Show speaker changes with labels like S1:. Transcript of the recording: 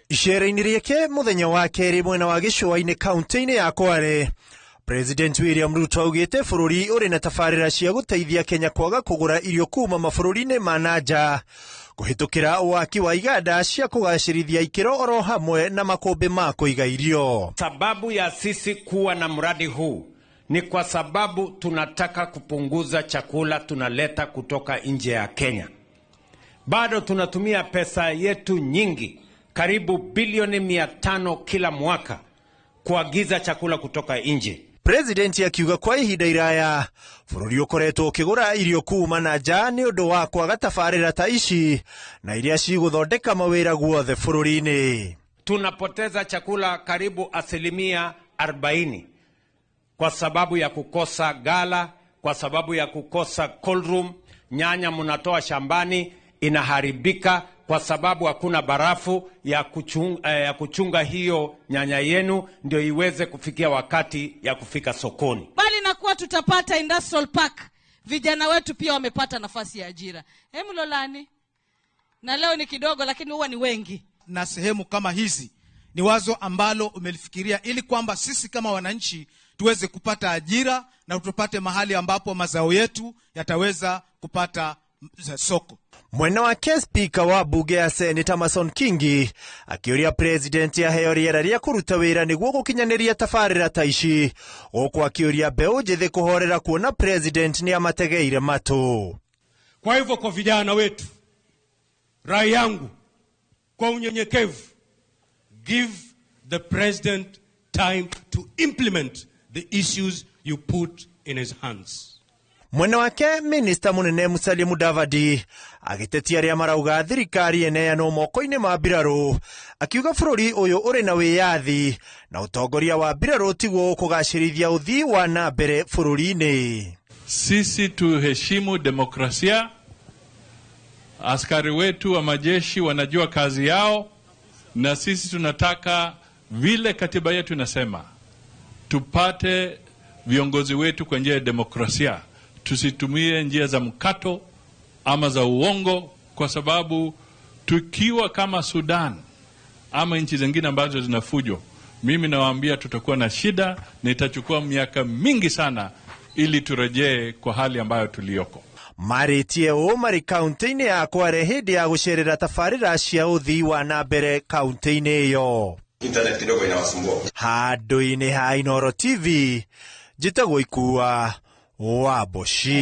S1: Icera-inĩ rĩake muthenya wa kerĩ mwena wa gĩcũa-inĩ kaunti-inĩ ya Kwale, President William Ruto augĩte bũrũri ũrĩ na tabarĩra cia gũteithia Kenya kwaga kũgũra irio kuma mabũrũri-inĩ ma nanja kũhĩtũkĩra waki wa iganda cia kũgacĩrithia ikĩro oro hamwe na makũmbĩ ma kũiga irio.
S2: Sababu ya sisi kuwa na mradi huu ni kwa sababu tunataka kupunguza chakula tunaleta kutoka nje ya Kenya. Bado tunatumia pesa yetu nyingi, karibu bilioni 500 kila mwaka kuagiza chakula kutoka nje.
S1: President akiuga kwa ihinda iraya bũrũri ũkoretwo ũkĩgũra irio kuma nanja nĩ ũndũ wa kwaga tabarĩra ta ici na iria cigũthondeka mawĩra guothe bũrũri-inĩ.
S2: Tunapoteza chakula karibu 40% kwa sababu ya kukosa gala, kwa sababu ya kukosa cold room. Nyanya mnatoa shambani inaharibika kwa sababu hakuna barafu ya kuchunga hiyo nyanya yenu ndio iweze kufikia wakati ya kufika sokoni.
S3: Bali na kuwa tutapata industrial park, vijana wetu pia wamepata nafasi ya ajira. Lolani. Na leo ni kidogo lakini huwa ni wengi.
S4: Na sehemu kama hizi ni wazo ambalo umelifikiria ili kwamba sisi kama wananchi tuweze kupata ajira na tupate mahali ambapo mazao yetu yataweza kupata soko.
S1: Mwena wake spika wa bunge ya Senate Amason Kingi akĩũria president aheo rĩera rĩa kũruta wĩra nĩguo gũkinyanĩria tabarĩra ta ici, gũkũ akĩũria mbeũ njĩthĩ kũhorera kuona president nĩ amategeire matũ.
S5: Kwa hivyo kwa vijana wetu, rai yangu kwa unyenyekevu, give the president time to implement the issues you put in his hands.
S1: Mwena wake Minister Munene Musalia Mudavadi agĩtetia arĩa marauga thirikari ĩneanwo moko-inĩ ma mbirarũ, akiuga bũrũri ũyũ ũrĩ na wĩyathi na ũtongoria wa mbirarũ tiguo kũgacĩrithia ũthii wa na mbere bũrũri-inĩ.
S6: Sisi tuheshimu demokrasia. Askari wetu wa majeshi wanajua kazi yao, na sisi tunataka vile katiba yetu inasema tupate viongozi wetu kwa njia ya demokrasia. Tusitumie njia za mkato ama za uongo, kwa sababu tukiwa kama Sudan ama nchi zingine ambazo zinafujo, mimi nawaambia tutakuwa na shida na itachukua miaka mingi sana ili turejee kwa hali ambayo tuliyoko.
S1: Marĩtie ũũ marĩ kaunti-inĩ ya Kwale hĩndĩ ya gũcerera tabarĩra cia ũthii wa na mbere kaunti-inĩ ĩyo.
S7: Internet kidogo inawasumbua.
S1: Handũ-inĩ ha Inooro TV, njĩtagwo Ikua wa Boshi.